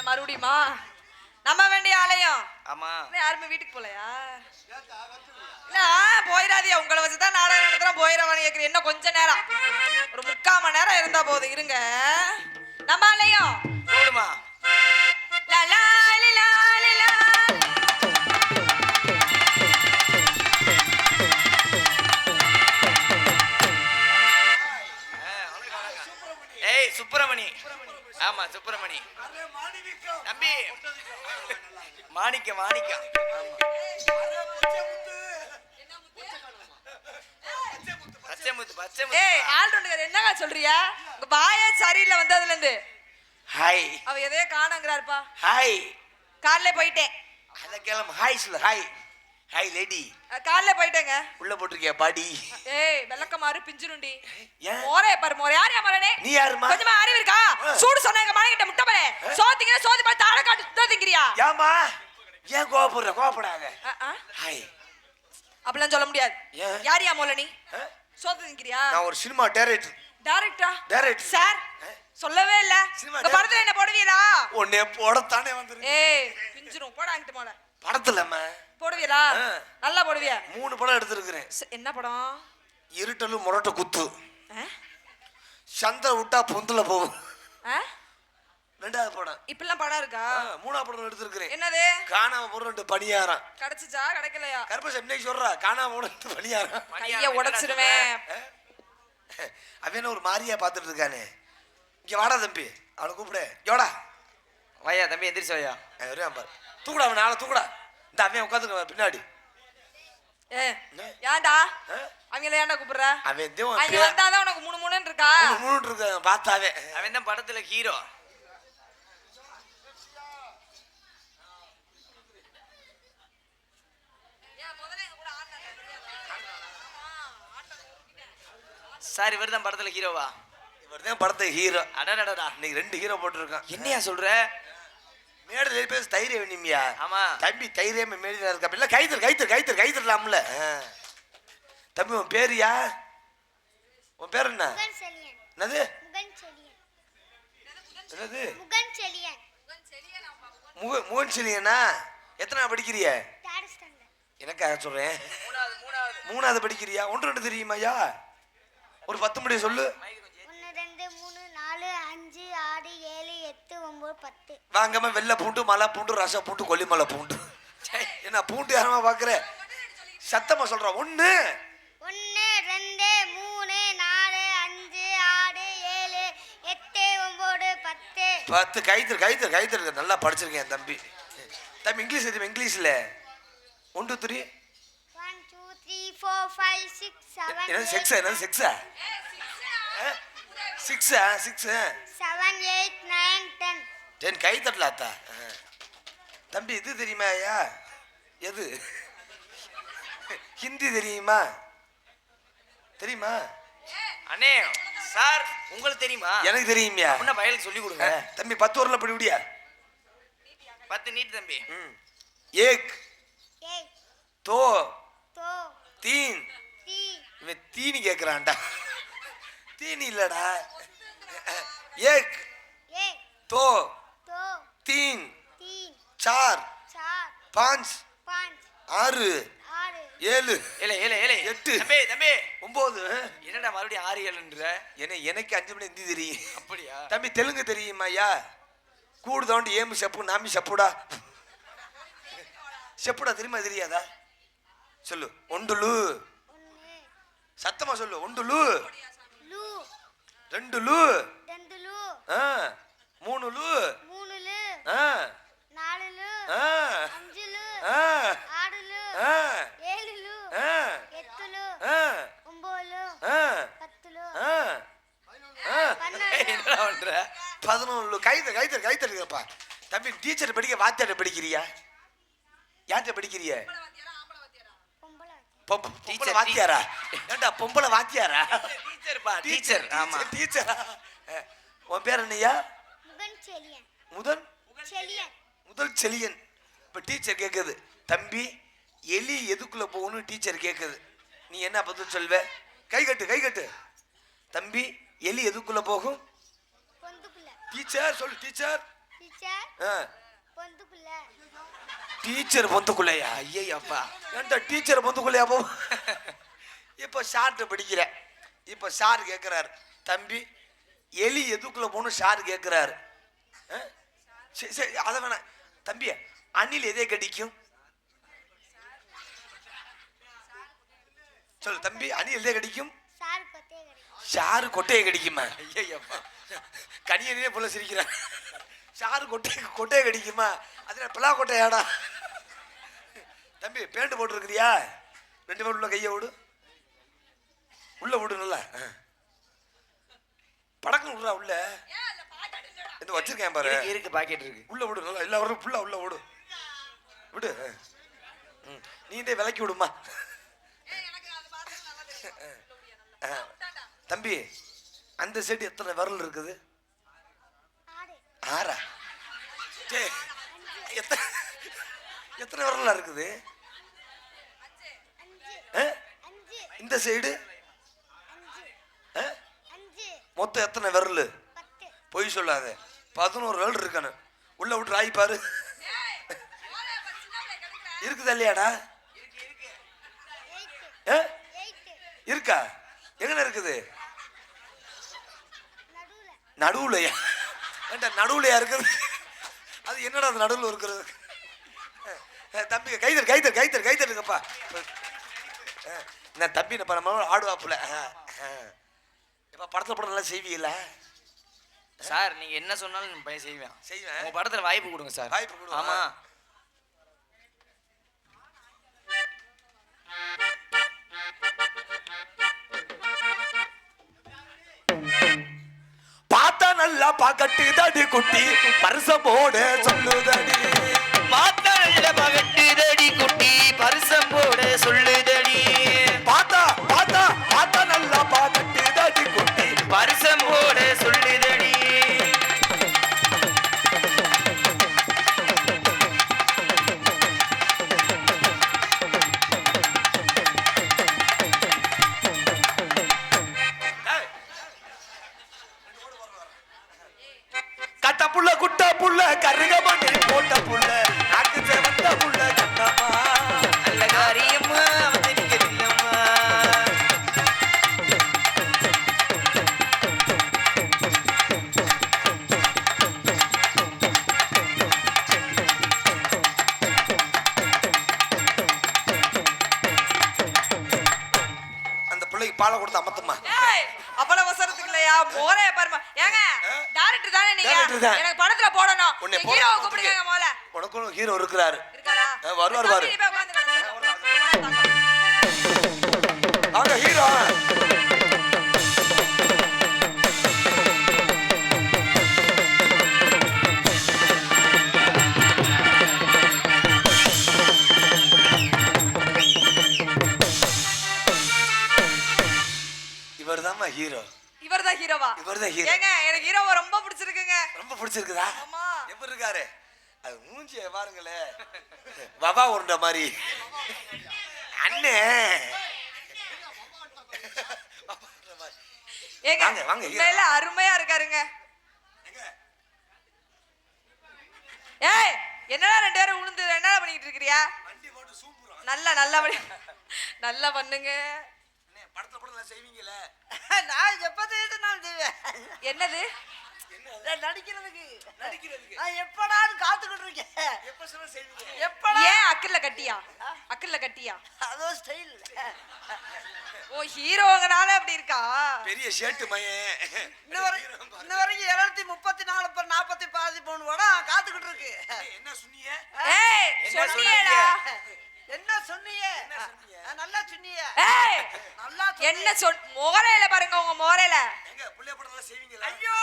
மறுபடியுமா நம்ம வேண்டிய ஆலயம்? ஆமா. யாருமே வீட்டுக்கு போலையா? இல்ல போயிடாதியா, உங்களை வச்சுதான் நாடகம் நடத்துறோம். போயிடவான்னு கேக்குறேன். என்ன கொஞ்ச நேரம், ஒரு 3/4 மணி நேரம் இருந்தா போதும். இருங்க, நம்ம ஆலயம் போடுமா. ஏய் சுப்பிரமணி. ஆமா சுப்பிரமணி தம்பி. மாணிக்கம் மாணிக்கம். என்னங்க சொல்றியா? உங்க வாயே சரியில்லை வந்ததுல இருந்து. ஹாய். அவ எதையோ காணங்கறாருப்பா. ஹாய். கார்ல போயிட்டேன். அத கேளம். ஹாய் சொல்ல. ஹாய். Hi lady. கார்ல போயிட்டேங்க. உள்ள போட்டுருக்கியா பாடி? ஏய் வெள்ளக்க மாறு பிஞ்சுருண்டி. மோரே பாரு மோரே. யாரையா மரனே? நீ யாருமா? கொஞ்சமா அறிவு இருக்கா? சூடு சொன்னாங்க மாணிக்கிட்ட முட்டை பலே. சோதிங்கற சோதி பாத்து தாள காட்டு சுத்த திங்கறியா? ஏமா? ஏன் கோபப்படாத? ஹாய். அப்படிலாம் சொல்ல முடியாது. யாரையா மோல நீ? சோதி திங்கறியா? நான் ஒரு சினிமா டைரக்டர். டைரக்டர் சார் சொல்லவே இல்ல. இந்த படத்துல என்ன போடுவீரா? உன்னை போடத்தானே வந்திருக்கேன். ஏய் பிஞ்சுரும் போடா அங்கிட்டு மோல. படத்துலமா போடுவீரா? நல்லா போடுவியா? 3 படம் எடுத்துருக்கேன். என்ன படம்? இருட்டலும் முரட்ட குத்து. சந்திர விட்டா பொந்துல போகும். 2வது படம். இப்பெல்லாம் படம் இருக்கா? 3வது படம் எடுத்துருக்கேன். என்னது? காணாம போற 2 பணியாரம். கிடைச்சுச்சா கிடைக்கலையா? கருப்பசாமி இன்னைக்கு சொல்றா காணாம போற 2 பணியாரம். கைய உடைச்சிடுவேன். அவன் ஒரு மாரியா பாத்துட்டு இருக்கானே. இங்க வாடா தம்பி. அவனை கூப்பிடு. யோடா வாயா தம்பி. எந்திரிச்சு வாயா. பாரு தூக்குடா. அவன் நாளை தூக்குடா. இந்த அவன் உட்காந்துக்க பின்னாடி. ஏன்டா அவங்கள ஏன்டா கூப்பிடுற? அவன் வந்தாதான் உனக்கு 3 இருக்கா? 3 இருக்கு பார்த்தாவே. அவன் தான் படத்துல ஹீரோ. சார் இவர் தான் படத்துல ஹீரோவா? இவர் தான் படத்துல ஹீரோ. அடடடா இன்னைக்கு 2 ஹீரோ போட்டுருக்கான். என்னையா சொல்ற? மேடல பேச தைரியம் வேணுமியா? ஆமா தம்பி தைரியமே மேடல இருக்க. இல்ல கைத்தரலாம்ல. தம்பி உன் பேரியா? உன் பேர் என்ன? என்னது? என்னது? முகன் செலியனா? எத்தனை படிக்கிறிய? எனக்காக சொல்றேன். 3வது படிக்கிறியா? 1 2 தெரியுமாயா? ஒரு 10 முடி சொல்லு. 1 2 3 4 5 6 7 8 9 10. வாங்கம்மா. வெள்ளை பூண்டு, மலை பூண்டு, ரச பூண்டு, கொல்லிமலை பூண்டு. என்ன பூண்டு யாரமா பாக்குற? சத்தமா சொல்ற. 1 1 2 3 4 5 6 7 8 9 10. 10. கைத்தர் நல்லா படிச்சிருக்கேன் தம்பி. தம்பி இங்கிலீஷ் தெரியுமா? இங்கிலீஷ்ல 1 2 3 1 2 3 4 5 6 7 என்ன 6 என்ன 6 6 7 8 9 10. 10 கைத்தட்டலாத்தா. தம்பி இது தெரியுமா ஐயா? எது? ஹிந்தி தெரியுமா? அண்ணே சார் உங்களுக்கு தெரியுமா? எனக்கு தெரியுமியா. முன்ன பயலுக்கு சொல்லி கொடுங்க தம்பி. 10 வரல படி விடியா? 10 நீட் தம்பி. ஏக் தோ தீன். இவன் தீனி கேக்குறான்டா. தீனி இல்லடா. ஏக் தோ तीन चार पांच 6 7 8 9 என்னடா மறுபடியும் 6 7ன்ற? எனக்கு 5 மணி ஹிந்தி தெரியும். அப்படியா தம்பி? தெலுங்கு தெரியுமா ஐயா? கூடு தோண்டி ஏமு செப்பு நாமி செப்புடா. செப்புடா தெரியுமா தெரியாதா? சொல்லு. ஒண்டுலு. சத்தமா சொல்லு. ஒண்டுலு 2 லு 3 லு 4 லு 5 லு 6 லு 7 லு 8 லு 9 லு 10 லு 11 கைத்தறிப்பா. தம்பி டீச்சர் படிக்க வாத்தியாட்ட படிக்கிறியா? யார்கிட்ட படிக்கிறிய? பொம்பளை வாத்தியாரா? ஏண்டா பொம்பளை வாத்தியாரா? டீச்சர். ஆமா டீச்சரா. உன் பேர் என்னையா? முதல் செலியன். இப்ப டீச்சர் கேக்குது, தம்பி எலி எதுக்குள்ள போகணும் டீச்சர் கேக்குது. நீ என்ன பதில் சொல்வ? கை கட்டு. தம்பி எலி எதுக்குள்ள போகும்? டீச்சர் சொல்லு. டீச்சர் பொந்துக்குள்ள டீச்சர் பொந்துக்குள்ளையா? ஐயப்பா, ஏன்டா டீச்சர் பொந்துக்குள்ளையா போ? இப்போ ஷார்ட் படிக்கிற, இப்போ சார் கேட்குறாரு, தம்பி எலி எதுக்குள்ள போகணும் சார் கேட்குறாரு. சரி சரி, அதை வேணாம் தம்பி. அணில் எதை கடிக்கும்? சொல்லு தம்பி, அணில் எதை கடிக்கும்? சாரு கொட்டையை கடிக்குமா? ஐயப்பா, கனியனே போல சிரிக்கிறான். சாரு கொட்டையை கடிக்குமா? அதுல பிளா கொட்டையாடா? தம்பி பேண்ட் போட்டுருக்கிறியா? 2 பேர் உள்ள கையை விடு, உள்ள விடு, நல்லா படக்கம் விடுறா உள்ள. இந்த வச்சிருக்கேன் பாரு, இருக்கு பாக்கெட் இருக்கு, உள்ள விடு, நல்லா எல்லாரும் ஃபுல்லா உள்ள விடு, விடு. நீ இந்த விலைக்கு விடுமா? தம்பி அந்த செடி எத்தனை விரல் இருக்குது? 6. எத்தனை விரலா இருக்குது? இந்த சைடு மொத்தம் எத்தனை விரல்? பொய் சொல்லாத, 11 விரல் இருக்கணும். உள்ள விட்டு ராய் பாரு, இருக்குதா இல்லையாடா? இருக்கா? எங்க இருக்குது? நடுவுலையா? நடுவுலையா இருக்குது? அது என்னடா அது நடுவில் இருக்கிறது? தம்பி கைத்தர் கைத்தர் கைத்தர் கைத்தருங்கப்பா. நான் தம்பி நம்ம ஆடுவாப்புல. இப்ப படத்துல நல்லா செய்வீங்களா சார்? நீங்க என்ன சொன்னாலும் பையன் செய்வேன். உங்க படத்துல வாய்ப்பு கொடுங்க சார். வாய்ப்பு கொடுங்க. ஆமா. பார்த்தா நல்லா பாக்கட்டு தடி குட்டி பரிசமோட சொல்லுதடி. பார்த்தா நல்லா பாக்கட்டு தடி குட்டி பரிசமோட சொல்லுதடி. பார்த்தா பார்த்தா பார்த்தா நல்லா பாக்கட்டு தடி குட்டி பரிசமோட சொல்லுதடி. கட்ட புள்ள குட்ட புள்ள கருக மண்ணி போட்ட புள்ள நாக்கு செவந்த புள்ள கண்ணம்மா நல்ல காரியம்மா அவதரிக்கவில்லம்மா. அந்த பிள்ளைக்கு பாலை கொடுத்து அமத்தம்மா. அவ்வளவு அவசரத்துக்கு இல்லையா? மோரைய பாருமா. ஏங்க டைரக்டர் தானே நீங்க? Director தான். எனக்கு படத்துல போடணும். உன்னை ஹீரோவை கூப்பிடுங்க மோல. உனக்கும் ஹீரோ இருக்கிறாரு. இருக்காரா? வருவார் பாரு. தம்பி, நீ போய் உட்கார்ந்து. அவங்க ஹீரோ. இவர்தாம்மா ஹீரோ. இவர்தான் ஹீரோவா? இவர்தான் ஹீரோ. ஏங்க எனக்கு ஹீரோவை ரொம்ப பிடிச்சிருக்குங்க. ரொம்ப பிடிச்சிருக்குதா? ஆமா. எப்படி இருக்காரு? அது மூஞ்சிய பாருங்களே, வவா உருண்ட மாதிரி. அண்ணே ஏங்க வாங்க வாங்க ஹீரோ. உண்மையில அருமையா இருக்காருங்க. ஏய் என்னடா 2 பேரும் உளுந்து என்னடா பண்ணிட்டு இருக்கறியா? வண்டி போட்டு சூப்பரா. நல்லா நல்லா பண்ணுங்க. படத்துல கூட நல்லா செய்வீங்களே. நான் எப்ப செய்யணும் செய்வேன். என்னது? நடிக்கிறதுக்கு நடிக்கிறதுக்கு நான் எப்படான்னு காத்துக்கிட்டு இருக்கேன். எப்ப சொல்ல செய்வீங்க? எப்படா? ஏன் அக்கல்ல கட்டியா? அதோ ஸ்டைல். ஓ ஹீரோங்கனால அப்படி இருக்கா? பெரிய ஷர்ட் மயன். இன்ன வரைக்கும் 234 per 40 பாதி பவுன் படம் காத்துக்கிட்டு இருக்கு. என்ன சொன்னீங்க? ஏய் சொன்னியேடா. என்ன சொன்னீங்க? நல்லா சொன்னீங்க. ஏய் நல்லா என்ன மோரையில பாருங்க, உங்க மோரையில. எங்க புள்ளைய படம் நல்லா செய்வீங்களா? ஐயோ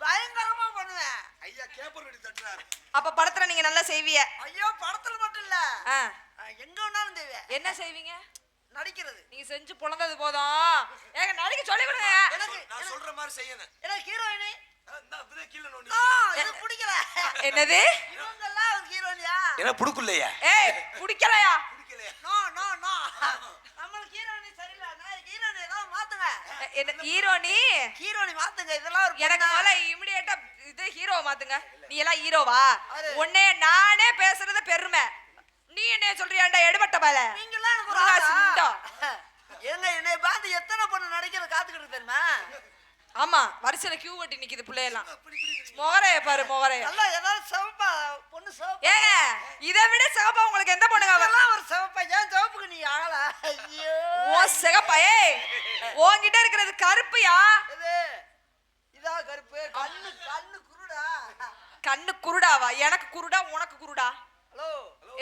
பயங்கரமா பண்ணுவேன். ஐயா கேப்பர் ரெடி தட்டுறாரு. அப்ப படத்துல நீங்க நல்லா செய்வீங்க. ஐயோ படத்துல மட்டும் இல்ல, எங்க வேணாலும் செய்வேன். என்ன செய்வீங்க? நடிக்கிறது. நீங்க செஞ்சு பொழந்தது போதும். ஏங்க நடிக்க சொல்லி கொடுங்க. நான் சொல்ற மாதிரி செய்யணும். எனக்கு ஹீரோயினி நான் அப்படியே கீழ நோண்டி. எனக்கு பிடிக்கல. என்னது? இவங்க எல்லாம் ஹீரோயினியா? என்ன புடிக்கலையா? ஏய் பிடிக்கலையா? புடிக்கலையா? நோ நோ நோ, நம்மளுக்கு ஹீரோயினி சரியில்லை. நான் ஹீரோயினி ஏதாவது மாத்துங்க. என்ன ஹீரோனி? ஹீரோயினி மாத்துங்க. இதெல்லாம் ஒரு எனக்கு பொண்ணா? முதல்ல இமிடியேட்டா பாத்துங்க. நீ எல்லாம் ஹீரோவா? உன்னை நானே பேசுறது பெருமை. நீ என்ன சொல்றியாண்டா எடுபட்ட பால? நீங்கலாம் எனக்கு ஒரு முருகா சிண்டா. ஏங்க என்னை பார்த்து எத்தனை பொண்ணு நடிக்கிறது காத்துக்கிட்டு தெரியுமா? ஆமா, வரிசையில கியூ கட்டி நிக்குது பிள்ளையெல்லாம். மொகரைய பாரு மொகரைய. நல்லா ஏதாவது சிவப்பா பொண்ணு சிவப்பா. ஏங்க இதை விட சிவப்பா உங்களுக்கு எந்த பொண்ணுங்க வரும்? அதெல்லாம் ஒரு சிவப்பா. ஏன் சிவப்புக்கு நீ ஆகல? ஐயோ ஓ சிகப்பா. ஏய் உன்கிட்ட இருக்கிறது கருப்புயா. இது இதா கருப்பு. கண்ணு கண்ணு குருடா. கண்ணு குருடாவா? எனக்கு குருடா உனக்கு குருடா? ஹலோ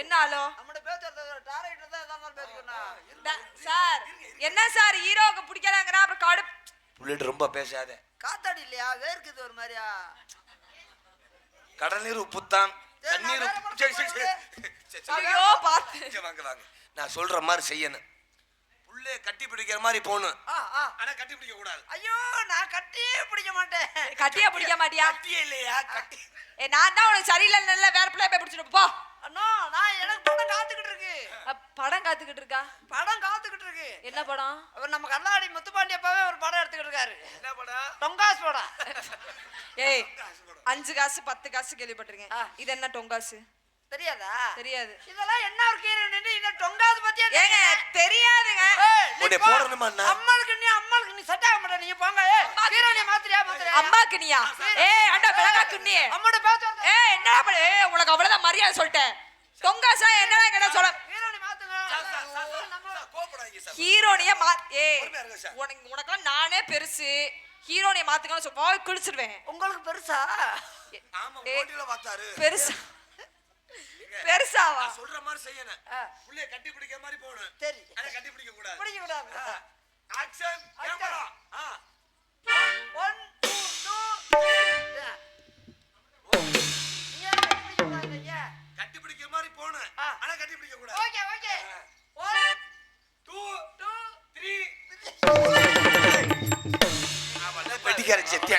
என்ன ஹலோ? நம்மட பேசுறது டாரக்டர் தான் எதா இருந்தாலும் பேசிக்கணும். சார் என்ன சார் ஹீரோக்கு பிடிக்கலங்கறா அப்புறம் கடுப்பு. புள்ளட் ரொம்ப பேசாத. காத்தாடி இல்லையா? வேர்க்குது ஒரு மாதிரியா? கடல் நீர் உப்புத்தான் தண்ணீர் சரி சரி சரி ஐயோ பாத்து. வாங்க வாங்க. நான் சொல்ற மாதிரி செய்யணும். புள்ளே கட்டி பிடிக்கிற மாதிரி போணும். ஆனா கட்டி பிடிக்க கூடாது. ஐயோ நான் கட்டியே பிடிக்க மாட்டேன். கட்டியா பிடிக்க மாட்டியா? கட்டியே இல்லையா? கட்டி. நான் தான் உனக்கு சரியில்லைன்னு வேற பிள்ளை போய் பிடிச்சிட்டு போ. அண்ணா நான் எனக்கு படம் காத்துக்கிட்டு இருக்கு. படம் காத்துக்கிட்டு இருக்கா? படம் காத்துக்கிட்டு இருக்கு. என்ன படம்? அவர் நம்ம கண்ணாடி முத்துப்பாண்டியப்பாவே ஒரு படம் எடுத்துக்கிட்டு இருக்காரு. என்ன படம்? டொங்காஸ் படம். ஏய் 5 காசு 10 காசு கேள்விப்பட்டிருக்கேன். இது என்ன டொங்காசு? தெரியாதா? தெரியாது. இதெல்லாம் என்ன ஒரு கீரை நின்று இந்த டொங்காஸ் பத்தியா? ஏங்க தெரியாதுங்க. உன்னை போடணுமா அண்ணா? அம்மாளுக்கு நீ செட் ஆக மாட்டே. நீங்க போங்க. கீரை நீ மாத்திரியா? அம்மாக்கு நீயா? ஏய் அண்டா மிளகா துண்ணி. அம்மாட பேச்சு. ஏய் என்னடா பண்ணு? ஏய் உனக்கு அவ்வளவுதான் மரியாதை சொல்லிட்டேன். டொங்காசா என்னடா என்ன சொல்ல? கீரை நீ மாத்துங்க. கோபப்படாதீங்க சார். ஹீரோனிய ஏய் பொறுமையா இருங்க சார். உனக்கெல்லாம் நானே பெருசு. ஹீரோனிய மாத்துங்கன்னு சொல்ல கிழிச்சிடுவேன். உங்களுக்கு பெருசா? ஆமா ஓட்டில பார்த்தாரு. பெருசா பெருசாவா? சொல்ற மாதிரி செய்யணும். புள்ளைய கட்டி பிடிக்கிற மாதிரி போணும். சரி. ஆனா கட்டி பிடிக்க கூடாது. பிடிக்க கூடாது. Action camera. 1 2 3. கட்டி பிடிக்கிற மாதிரி போணும். ஆனா கட்டி பிடிக்க கூடாது. Okay okay. 1 2 3 பெட்டிக்கார செத்தியா.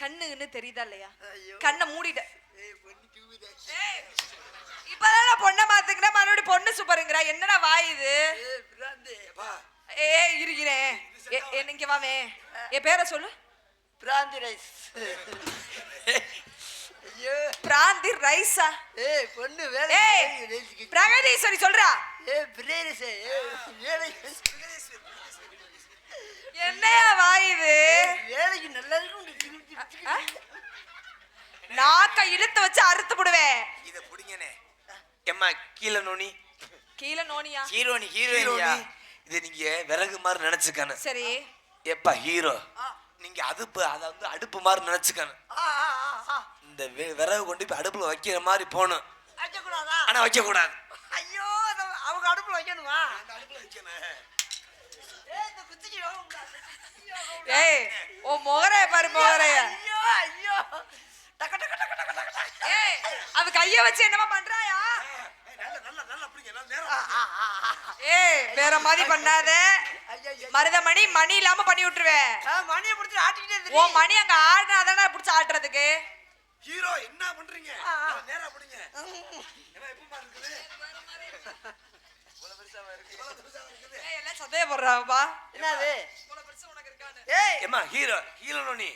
கண்ணுன்னு தெரியுதா இல்லையா? ஐயோ. கண்ணை மூடிட்ட. ஏய் பொண்ணு தூவுதே. ஏய் இப்பதான் பொண்ணை மாத்துக்கிற மறுபடியும் பொண்ணு சூப்பருங்கிற. என்னடா வாய் இது? ஏய் பிராந்தி. ஏய் இருக்கிறேன். இங்க வாமே. என் பேரை சொல்லு. பிராந்தி ரைஸ். ஐயோ பிராந்தி ரைஸா? ஏய் பொண்ணு வேலை. ஏய் பிரகதீஸ்வரி சொல்றா. ஏய் பிரேரிஸ். ஏய் வேலை. என்னையா வாய் இது? வேலைக்கு நல்லா இருக்கும். நாக்க இழுத்து வச்சு அறுத்து போடுவேன். இத புடிங்கனே. எம்மா கீழ நோனி. கீழ நோனியா? ஹீரோனி இது நீங்க விறகு மாதிரி நினைச்சுக்கணும். சரி. எப்பா ஹீரோ நீங்க அடுப்பு அத வந்து அடுப்பு மாதிரி நினைச்சுக்கணும். இந்த விறகு கொண்டு போய் அடுப்புல வைக்கிற மாதிரி போகணும். வைக்க கூடாதா? ஆனா வைக்க கூடாது. ஐயோ அவங்க அடுப்புல வைக்கணுமா? அந்த அடுப்புல வைக்கணும். ஏய் இந்த குச்சிக்கு யோகம். ஏய் ஓ மொகரைய பாரு மொகரைய. ஐயோ ஐயோ டக டக டக டக டக. ஏய் அவ கைய வச்சு என்னமா பண்றாயா? நல்லா அப்படிங்க நான் நேரா. ஏய் வேற மாதிரி பண்ணாத. மருதமணி மணி இல்லாம பண்ணி விட்டுருவேன். மணியை பிடிச்சி ஆட்டிக்கிட்டே ஓ இருக்கு. மணி அங்க ஆடுனாதானே பிடிச்சி ஆட்டுறதுக்கு. ஹீரோ என்ன பண்றீங்க? நேரா அப்படிங்க. என்ன எப்பமா இருக்குது? இவ்வளவு பெருசாவா இருக்கு. இவ்வளவு பெருசாவா இருக்குது. ஏய் எல்லாம் சதைய போடுறாப்பா. என்னது? இவ்வளவு பெருசு உனக்கு இருக்கானே. ஏய் ஏம்மா ஹீரோனி.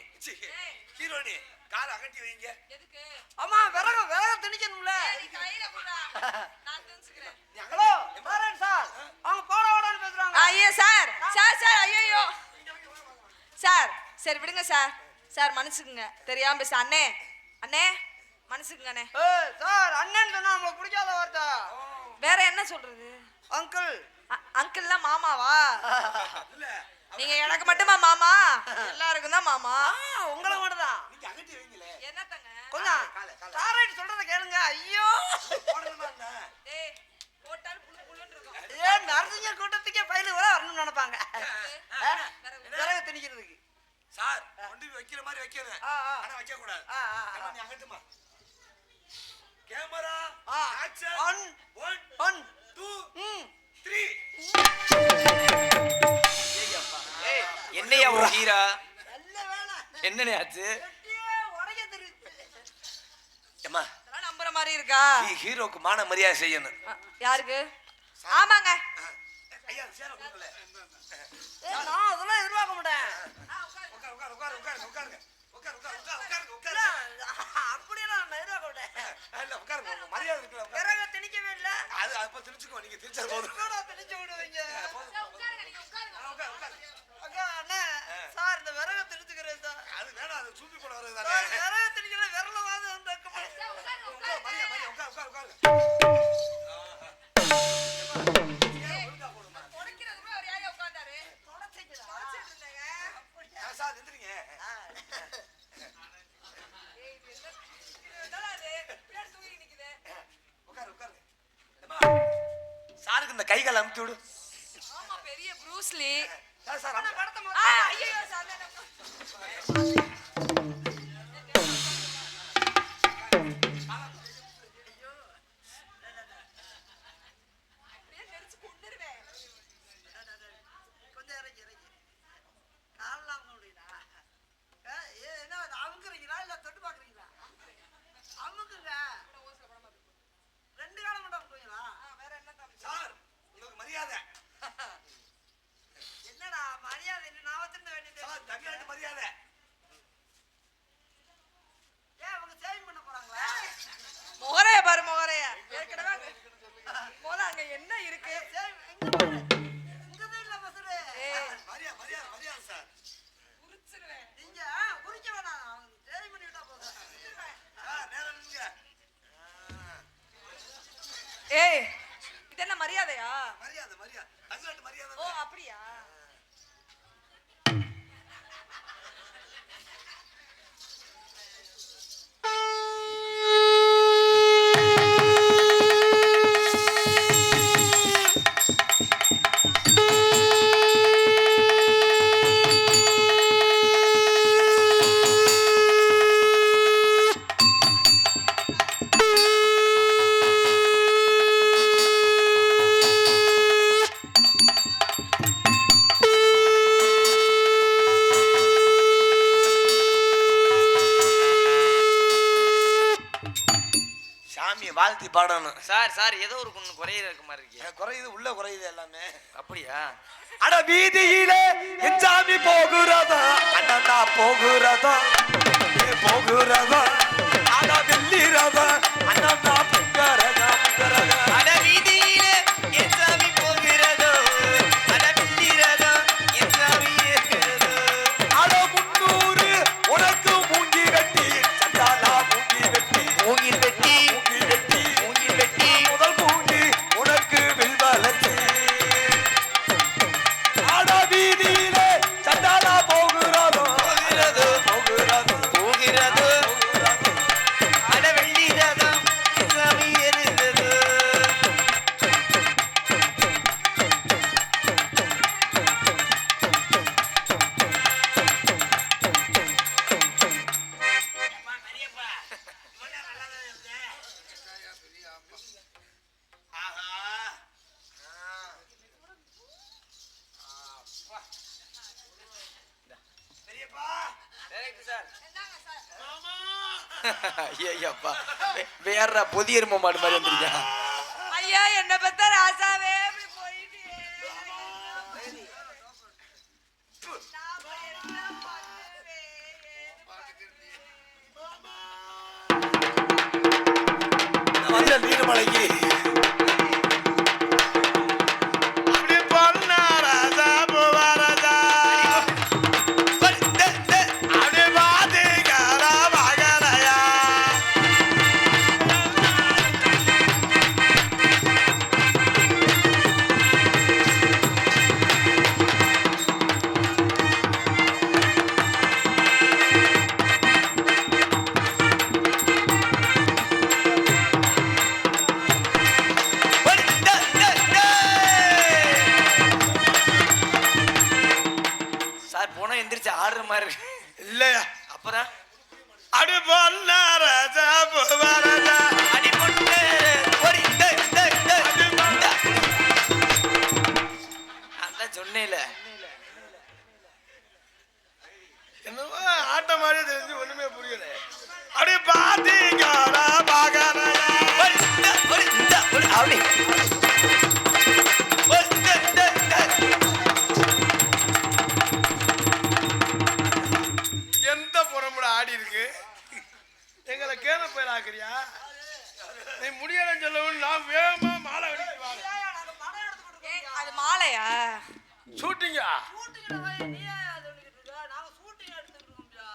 ஹீரோனி கால அகட்டி வைங்க. எதுக்கு? அம்மா விறகு விறகு திணிக்கணும்ல. நீ கையில போடா. நான் தின்னுக்கிறேன். ஹலோ மாரன் சார் அவங்க போட ஓடான்னு பேசுறாங்க. ஐயோ சார் சார் சார் ஐயோ சார் சரி விடுங்க சார். சார் மன்னிச்சுக்குங்க தெரியாம பேச. அண்ணே அண்ணே மன்னிச்சுக்குங்க அண்ணே. ஏய் சார் அண்ணன் சொன்னா உங்களுக்கு பிடிக்காத வார்த்தை. வேற என்ன சொல்றது? அங்கிள். அங்கிள்லாம் மாமாவா? நீங்க எனக்கு மட்டுமா மாமா? எல்லாருக்கும் தான் மாமா. உங்களை மட்டும் தான். நீங்க அகட்டி வைங்களே. என்னத்தங்க? கொஞ்சம் சாரைட் சொல்றத கேளுங்க. ஐயோ போடணுமா என்ன? டேய் போட்டால் புளு புளுன்னு இருக்கும். ஏன் நரசிங்க கூட்டத்துக்கே பயிலு வர வரணும்னு நினைப்பாங்க. விறகு திணிக்கிறதுக்கு. சார் கொண்டு போய் வைக்கிற மாதிரி வைக்கணும். ஆனா வைக்க கூடாது. அம்மா நீ அகட்டுமா. Camera action 1 2 3. என்னையா ஒரு ஹீரா? நல்ல வேலை. என்னனே ஆச்சு? கட்டியே உடைக்க தெரியுது. அம்மா அதெல்லாம் நம்புற மாதிரி இருக்கா? ஹீரோக்கு மான மரியாதை செய்யணும். யாருக்கு? ஆமாங்க. ஐயா சேர கொடுக்கல. நான் அதெல்லாம் எதிர்பார்க்க மாட்டேன். உட்காருங்க. அது வேணாம், அது சூப்பி போட வரது தானே. விறகு திணிக்கிற விரலவாது வந்து மரியா மரியா உட்கார் உட்கார் உட்கார். உடைக்கிறதுமே அவர் யாரையா உட்கார்ந்தாரு? உடைச்சிட்டு இருந்தேங்க. சார் எந்திரிங்க. ஏய், இது என்னடா இது? பின்னாடி தூங்கி நிக்குது. உட்காரு உட்காரு. சாருக்கு இந்த கை கால் அமுத்தி விடு. ஆமா, பெரிய ப்ரூஸ்லி. சார் சார் ஐயோ சார். அப்படியே நெரிச்சு கொன்னுருவேன். கொஞ்சம் இறங்கி காலெல்லாம் அவங்க முடியுதா என்ன அமுக்குறீங்களா இல்ல தொட்டு பாக்குறீங்களா? அமுக்குங்க. 2 காலம் மட்டும் அமுக்குவீங்களா? வேற என்ன தம்பி? சார் உங்களுக்கு மரியாதை. என்னடா மரியாதை என்ன நான் வச்சிருந்த வேண்டியது? சார் தமிழ்நாட்டு மரியாதை. ஏன் அவங்க சேவிங் பண்ண போறாங்களா? முகரைய பாரு, முகரைய. ஏற்கனவே போல அங்க என்ன இருக்கு? இங்கதான் இல்ல மசுரு. ஏய், மரியாதை மரியாதை மரியாதை சார். உரிச்சிருவேன். நீங்க குறிக்க வேணாம், அவங்க சேவிங் பண்ணி விட்டா போதும். நேரம் நில்லுங்க. ஏய், இது என்ன மரியாதையா? மரியாதை மரியாதை தமிழ்நாட்டு மரியாதை. ஓ, அப்படியா? சாமியை வாழ்த்தி பாடணும். சார் ஏதோ ஒரு ஒண்ணு குறையிற இருக்க மாதிரி இருக்கு. குறையுது உள்ள குறையுது எல்லாமே. அப்படியா? அட வீதியிலே என் சாமி போகிறதா, அண்ணா போகிறதா, போகிறதா, அட வெள்ளிரதா, அண்ணா புங்கரதா புங்கரதா. அட வீதியிலே என் சாமி போகிறதோ, அட வெள்ளிரதோ என் சாமி ஏறுகிறதோ. அட 300 உனக்கு மூங்கி வெட்டி, சண்டாலா மூங்கி வெட்டி, மூங்கில் வெட்டி மூங்கி வெட்டி, மூங்கில் வெட்டி முதல் மூங்கி உனக்கு வில்வலத்தி. அட வீதியிலே சண்டாலா போகிறதோ, போகிறதோ போகிறதோ, போகிறதோ, போகிறதோ. அட வெள்ளிரதோ என் சாமி ஏறுகிறதோ. ஐயப்பா, வேற பொதி எருமை மாடு மாதிரி வந்துருக்கா. ஐயா, என்ன பத்த ராசாவே இப்படி போயிட்டியே. நாம என்ன பண்ணுவேன்? வந்த நீர்மலைக்கு அப்படி பொண்ணா ராஜா பூவா ராஜா அப்படி பாதிகாரா மகளையா. சார் போனா எந்திரிச்சு ஆடுற மாதிரி இருக்கு. இல்லையா அப்புறம் அப்படி பொண்ணா ராஜா பூவா ராஜா அடி பொண்ணு ஒரு அதான் சொன்னேல. என்னவோ ஆட்ட மாதிரியே தெரிஞ்சு ஒண்ணுமே புரியல. அப்படி பாதிகாரா மகளையா. அப்படி எந்த புறமுட ஆடி இருக்கு எங்களை கேன போய் ஆக்குறியா? நீ முடியலன்னு சொல்லவும் நான் வேகமா மாலை கட்டி வாங்க. ஏய், அது மாலையா? ஷூட்டிங்கா? ஷூட்டிங்ல போய் நீ ஏன் அது பண்ணிக்கிட்டு இருக்க? நாங்க ஷூட்டிங் எடுத்துட்டு இருக்கோம்யா.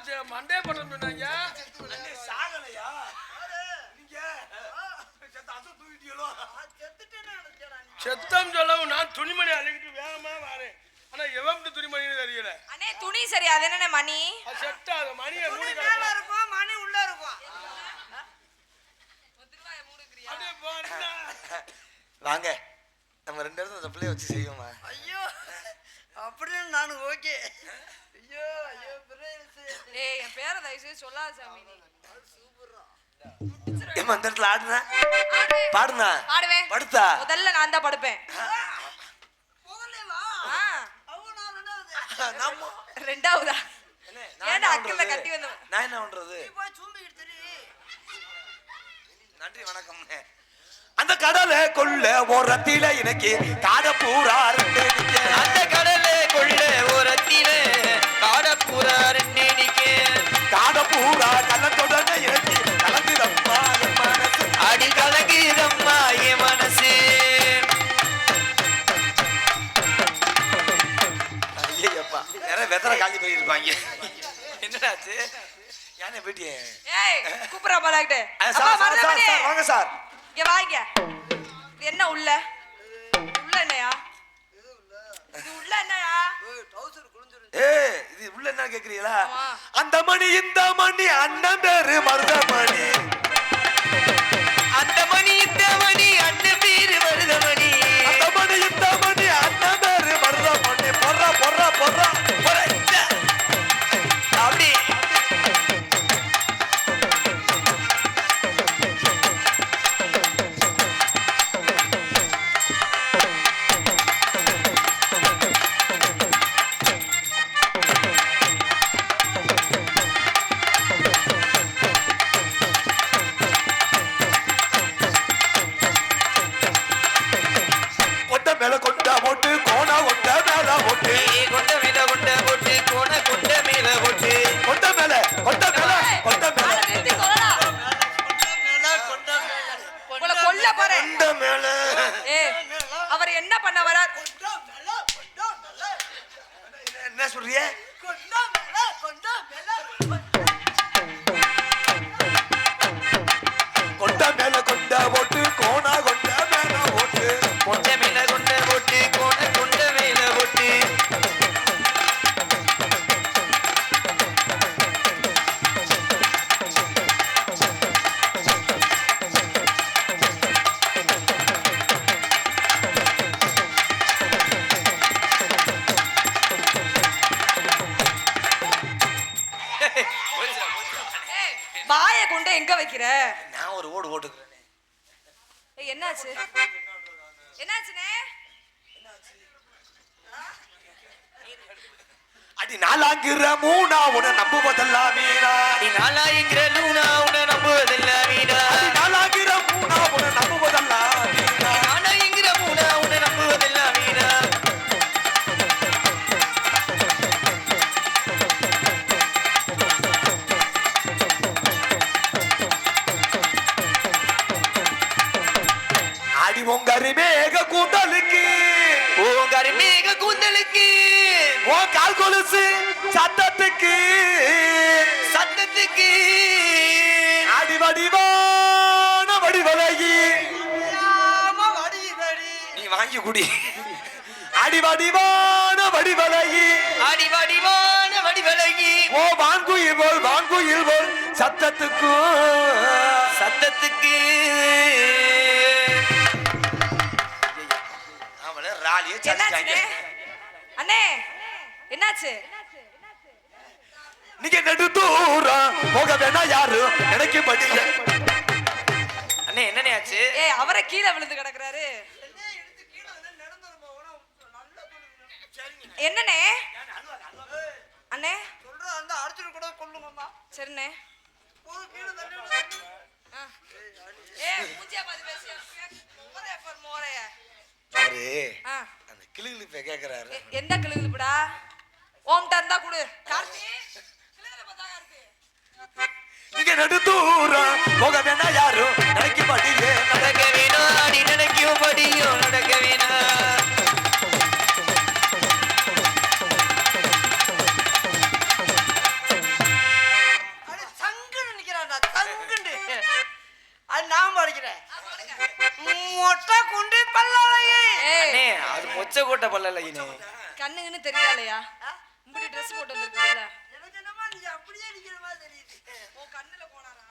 மண்டே பட்டம் சொன்னாங்க. சாகலையா நீங்க தூக்கிட்டீங்களோ? செத்தம் சொல்லவும் நான் துணிமணி அழுகிட்டு வேகமா வரேன். ஆனா எவன் துணிமணின்னு தெரியல. அண்ணே துணி சரி அது என்னண்ணே மணி செட்டா மணியை மூடி மேல இருக்கும் மணி உள்ள இருக்கும். அப்படியே போனா வாங்க நம்ம ரெண்டு பேரும் அந்த பிள்ளைய வச்சு செய்வோமா? ஐயோ அப்படின்னு நானு ஓகே. ஐயோ ஐயோ ஏய் என் பேரை தயவு செய்து சொல்லாத சாமி நீ. ஏமா அந்த இடத்துல ஆடுனா ஆடுவேன். பாடுனா பாடுவேன். படுத்தா முதல்ல நான் தான் படுப்பேன். ஆ, நாம ரெண்டாவதா நான் ஏன்டா என்ன அக்கல்ல பண்றது? கட்டி வந்த நான் என்ன பண்றது? போய் சூம்பிக்கிட்டு திரி. நன்றி வணக்கம். அந்த கடலை கொள்ள ஓரத்தில எனக்கு காத பூரா ரெண்டு நிக்க. அந்த கடலே கொள்ள ஓரத்திலே காடப்பூரா ரெண்டு நிக்க. காத பூரா கள்ளத்தொடங்க எனக்கு கலந்துதம்மா என் மனசு. அடி கலங்குதம்மா என் மனசு. ஐயப்பா நிறைய வெத்தலை காலி போயிருப்பாங்க. என்னடாச்சு? யானே போயிட்டியே. ஏய் கூப்பிடுறா பாலாக்கிட்டே. சார் சார் சார் சார் வாங்க சார். இங்க வாங்க. இது என்ன உள்ள உள்ள என்னையா? இது உள்ள என்னையா? ஏய் இது உள்ள என்ன கேக்குறீங்களா? ஆமா. அந்த மணி இந்த மணி அண்ணன் பேரு மருதமணி. அந்த மணி இந்த மணி அண்ணன் பேரு மருதமணி. அந்த மணி இந்த மணி அண்ணன் பேரு மருதமணி. பொறா பொறா பொறா பொறா. அப்படி கொண்ட மேல கொண்ட போட்டு கோணா கொண்ட மேல போட்டு. கொண்ட மேல கொண்ட போட்டு கோண கொண்ட மேல போட்டு. கொண்ட மேல கொண்ட மேல கொண்ட மேல ஆளை நிறுத்தி சொல்லடா. உங்களை கொல்ல போறேன். கொண்ட மேல. ஏய் அவர் என்ன பண்ண வரார்? என்ன சொல்றியே? கொண்ட மேல கொண்ட போட்டு கோணா கொண்ட மேல போட்டு. கொண்ட மேல கொண்ட போட்டு கோண கொண்ட மேல போட்டு. ஏய் வாயை கொண்டு எங்க வைக்கிற? நான் ஒரு ஓடு ஓட்டுக்கிறேன். ஏய் என்னாச்சு? என்னாச்சுனே? அடி நாலாங்கிற மூணா உன நம்புவதெல்லாம் வீணா. அடி நாலாயிங்கிற லூனா உன்னை நம்புவதெல்லாம் வீணா. அடி நாலாங்கிற மூணா உன நம்புவதெல்லாம் வீணா. நாலாயிங்கிற மூணா உன்னை நம்புவதெல்லாம் வீணா. அடி உங்கரி மேக கூந்தலுக்கு ஓங்காரி மேக கூந்தலுக்கு ஓ கால் கொலுசு சத்தத்துக்கு சத்தத்துக்கு அடி வடிவான வடிவலகி நீ வாங்கி குடி. அடி வடிவான வடிவலகி அடி வடிவான வடிவழகி ஓ வாங்குயில் போல் சத்தத்துக்கும் சத்தத்துக்கு அவளை ராலியே என்னாச்சுனே? அண்ணே என்னாச்சு? நீங்க நெடு தூரம் போக வேணா யாரும் நினைக்கப்படி. அண்ணே என்னண்ணே ஆச்சு? ஏய் அவரை கீழே விழுந்து கிடக்குறாரு. என்னண்ணே? அண்ணே சரிண்ணே. ஆ. ஏய் மூஞ்சியா பாத்து பேசியா? மோரைய பாரு மோரைய. அவரு ஆ. அந்த கிளிகிளிப்பை கேக்குறாரு. எந்த கிளுகிளுப்புடா? ஓம்டா இருந்தா குடு. கார்த்தி கிளுகிளுப்ப தான் கார்த்தி. நீங்க நெடு தூரம் போக வேணா யாரும் நினைக்கப்படி. நடக்க வேணும் அடி நினைக்கும் படியும் நடக்க வேணாம். பையனே. கண்ணுங்கன்னு தெரியலையா இப்படி ட்ரெஸ் போட்டு வந்திருக்கீங்களா எனக்கு என்னமா நீ அப்படியே நிக்கிற மாதிரி தெரியுது. உன் கண்ணுல போனாரா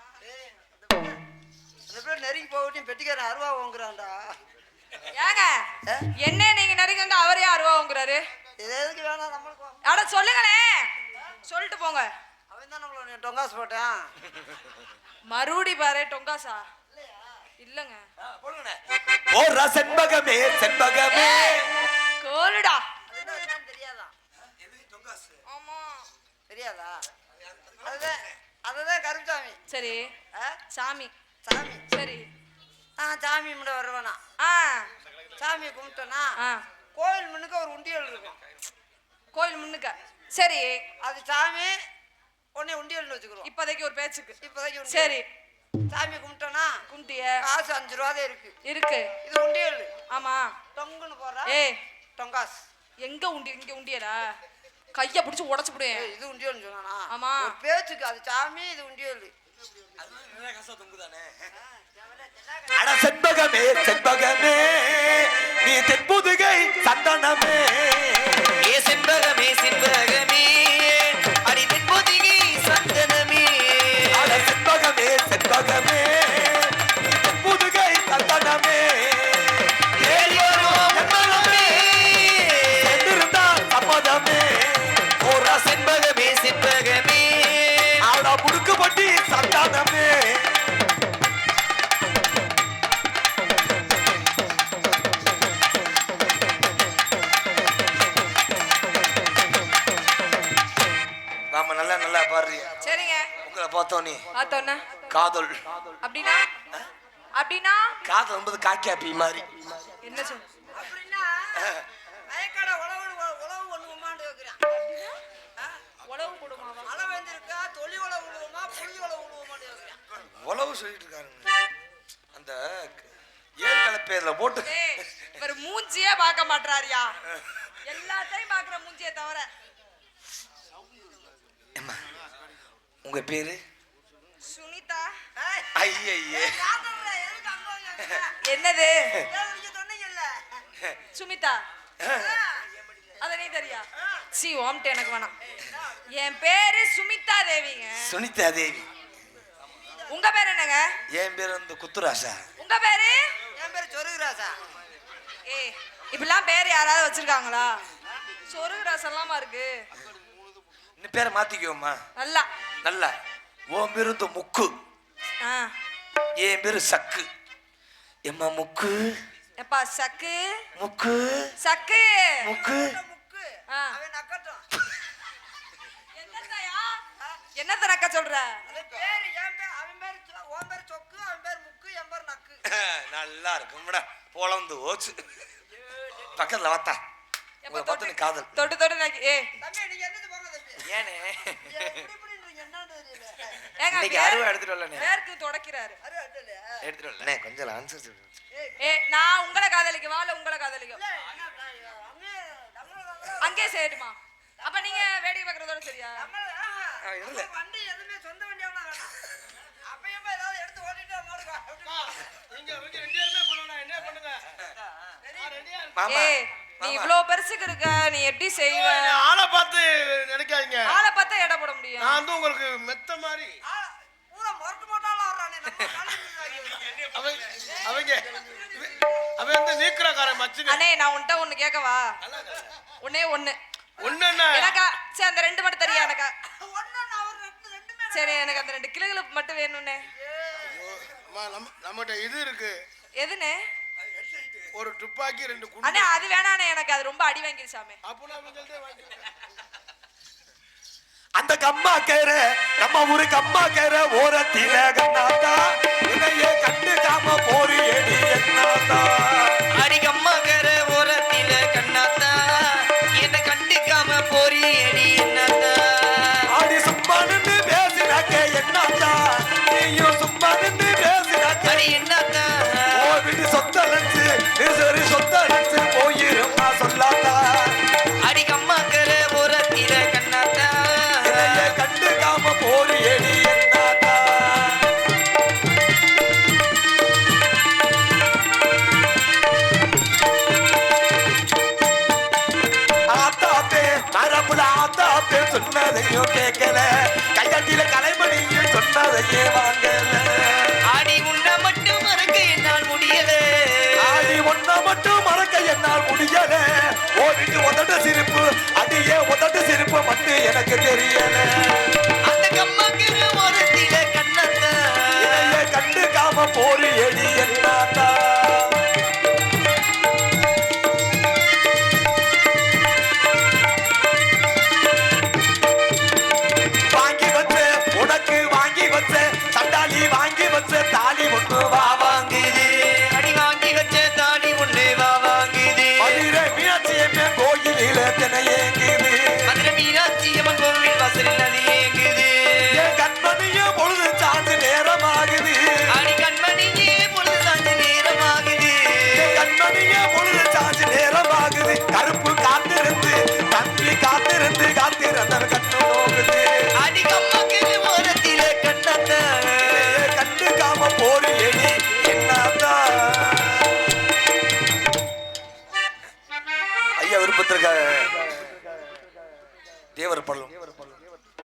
அந்த பேர் நெருங்கி போகட்டும் பெட்டிக்காரன் அருவா வாங்குறான்டா. ஏங்க என்ன நீங்க நடிக்க வந்து அவரே அருவாங்கிறாரு இது எதுக்கு வேணாம் நம்மளுக்கு அட சொல்லுங்களே சொல்லிட்டு போங்க அவன் தான் நம்மள டொங்காசு போட்டான். மறுபடி பாரு டொங்காசா இல்லங்க ஓரா செண்பகமே செண்பகமே. கோலுடா அது என்னன்னு தெரியாதா? ஆமா தெரியாதா? அதுதான் அதுதான் கருப்புசாமி. சரி சாமி சாமி சரி சாமி முன்ன வருவானா? ஆ சாமியை கும்பிட்டோன்னா ஆ கோயில் முன்னுக்கு ஒரு உண்டியல் இருக்கும். கோயில் முன்னுக்க சரி அது சாமி உடனே உண்டியல்னு வச்சுக்கிறோம். இப்போதைக்கு ஒரு பேச்சுக்கு இப்போதைக்கு உண்டியல். சரி சாமி கும்பிட்டோன்னா கும்பிட்டிய காசு 5 ரூபாதே இருக்கு. இருக்கு இது உண்டியல். ஆமா டொங்குன்னு போறா ஏய் டொங்காஸ். எங்க இங்க உண்டியலா கைய பிடிச்சு உடைச்சு போடுவேன் இது உண்டியல்னு சொன்னானா? ஆமா. ஒரு பேச்சுக்கு அது சாமி இது உண்டியல். அட செண்பகமே செண்பகமே நீ தென்புதுகை சந்தனமே. ஏ செண்பகமே செண்பகமே அடி தென்பொதிகை சந்தனமே. அட செண்பகமே செண்பகமே நீ தென்புதுகை சந்தனமே. ஏறி வருவோம் செண்பகமே. சென்றிருந்தா சம்மதமே. ஓரா செண்பகமே செண்பகமே அட முடுக்குப்பட்டி சந்தானமே. நாம நல்லா நல்லா பாடுறிய. சரிங்க உங்களை பார்த்தோன்னே பார்த்தோன்னா காதல் அப்படின்னா அப்படின்னா காதல் என்பது காக்கியாப்பி மாதிரி. என்ன சொல் அப்படின்னா வயக்காட உழவு உழவு ஒண்ணு உமாண்டு வைக்கிறான். உழவு போடுமாவா அளவு வந்துருக்கா தொழி உழவு விழுவுமா புள்ளி உழவு விழுவுமாண்டு வைக்கிறான். உழவு சொல்லிட்டு இருக்காருங்க. அந்த ஏர் கலப்பையில போட்டு ஏய் இவர் மூஞ்சியே பார்க்க மாட்டாரியா எல்லாத்தையும் பார்க்குற மூஞ்சியை தவிர அம்மா, உங்க பேரு? சுனிதா ஐயே காதல்ல எதுக்கு அங்க வைக்கிறீங்க? என்னது ஏன் நீங்க சொன்னீங்கல்ல? சுமிதா அத நீ தெரியா சி ஓம்ட்டு எனக்கு வேணாம் என் பேரு சுமிதா தேவிங்க சுனிதா தேவி. உங்க பேர் என்னங்க என் பேர் வந்து குத்துராசா. உங்க பேரு என் பேரு சொருகுராசா. ஏய் இப்படிலாம் பேர் யாராவது வச்சிருக்காங்களா சொருகு ரசம்லாமா இருக்கு இந்த பேரை மாத்திக்குவோம்மா. நல்லா நல்லா. உன் பேரு வந்து முக்கு, ஆ என் பேரு சக்கு. எம்மா முக்கு எப்பா சக்கு முக்கு சக்கு முக்கு. முக்கு ஆ. அவன் நக்கட்டும். என்னத்தையா என்னத்த நக்க சொல்ற அது பேரு என் பேர் அவன் பேர் உன் பேர் சொக்கு அவன் பேர் முக்கு என் பேர் நக்கு. நல்லா இருக்கும்டா. பொழந்து ஓச்சு. பக்கத்துல வாத்தா. உங்களை பார்த்து காதல். தொட்டு தொட்டு நக்கி ஏய் தம்பி நீங்க என்னது போங்க தம்பி. ஏனே எப்படி இப்படின்றீங்க என்னன்னு தெரியல. ஏங்க இன்னைக்கு அருவா எடுத்துட்டு வரலனே. பேருக்கு தொடக்கிறாரு அரு அட்டலையா? எடுத்துட்டு வரலனே. கொஞ்சம் ஆன்சர் சொல்லு. ஏய் நான் உங்களை காதலிக்கவா இல்ல உங்களை காதலிக்கவா இல்ல என்ன அங்கே தமிழ்ல அங்கே செய்யட்டுமா அப்ப நீங்க வேடிக்கை பார்க்கறதோட சரியா இல்ல. வண்டி எதுவுமே சொந்த வண்டியாவா வேணாம். அப்பயும் ஏதாவது எடுத்து ஓட்டிட்டு மாடுவா. நீங்க அவங்க ரெண்டு பேருமே பண்ணணும். என்ன பண்ணுங்க ரெடியா மாமா ஏய் நீ இவ்ளோ பெருசுக்கு இருக்க நீ எப்படி செய்வ ஆளை பார்த்து நினைக்காதீங்க. ஆளை பார்த்தா எடை போட முடியும் நான் வந்து உங்களுக்கு மெத்த மாதிரி பூரா மொரட்டு போட்டாலும் ஆடுறானே நம்ம காலேஜ் அவங்க அவங்க அவன் வந்து நீக்கிறக்காரன் மச்சுங்க. அண்ணே நான் உன்கிட்ட ஒண்ணு கேட்கவா ஒண்ணே ஒண்ணு ஒண்ணு என்ன எனக்கா சரி அந்த ரெண்டு மட்டும் தெரியா எனக்கா ஒண்ணு அவர் ரெண்டுமே சரி எனக்கு அந்த 2 கிலோகள் மட்டும் வேணும்னே அம்மா, நம்மகிட்ட இது இருக்கு. எதுனே ஒரு துப்பாக்கி 2 குண்டு. அண்ணே அது வேணானே எனக்கு அது ரொம்ப அடி வாங்கிருச்சாமே அப்போ நான் உங்கள்கிட்ட வாங்கிக்கிறேன். அந்த கம்மா கேர நம்ம ஊரு கம்மா கேர ஓரத்தில கண்ணாத்தா இதையே கண்டுக்காம போறியடி என்னாத்தா. அடிக்கம்மாக்கர ஓரத்தில கண்ணாத்தா என்ன கண்டுக்காம போறியடி என்னத்தா. ஆடி சும்மா நின்று பேசினாக்க என்னாத்தா. நீயும் சும்மா நின்று பேசினாக்க அடி என்னத்தா ஓ விட்டு சொத்தலச்சு சரி சொத்தலச்சு போயிருமா சொல்லாத்தா. அடிக்கம்மாக்கர ஓரத்தில கண்ணாத்தா இதையே கண்டுக்காம போறியடி என்னாத்தா. சொன்னதையும் கேட்கல கையாட்டில கலைமணியும் சொன்னதையே வாங்கல ஆடி உன்னை மட்டும் மறக்க என்னால் முடியல ஆடி ஒன்ன மட்டும் மறக்க என்னால் முடியல ஓடிட்டு உதட்டு சிரிப்பு அடியே உதட்டு சிரிப்பு மட்டும் எனக்கு தெரியல அந்த கம்மாக்கிற ஓரத்தில கண்ணத்த இதையே கண்டுக்காம போரு எடி என்னாத்தா வாங்கி வச்ச உனக்கு வாங்கி வச்ச சண்டாளி வாங்கி வச்ச தாலி ஒண்ணு வா வாங்குது அடி வாங்கி வச்ச தாடி ஒண்ணு வா வாங்குது மதுரை மீனாட்சி அம்மன் கோயிலில தினையேங்குது மதுரை மீனாட்சி அம்மன் கோவில் வாசலில் அது ஏங்குது என் கண்மணிய பொழுது சார்ந்து நேரமாகுது அடி கண்மணியே பொழுது சாஞ்ச நேரமாகுது என் கண்மணிய பொழுது சார்ந்து நேரமாகுது கருப்பு காத்திருந்து தம்பி காத்திருந்து காத்திருந்த கண்ணு போகுது அடி கம்மாக்கிற ஓரத்தில கண்ணத்த இதையே கண்டுக்காம போரு எடி என்னத்தா ஐயா விருப்பத்திற்காக தேவர் பள்ளம்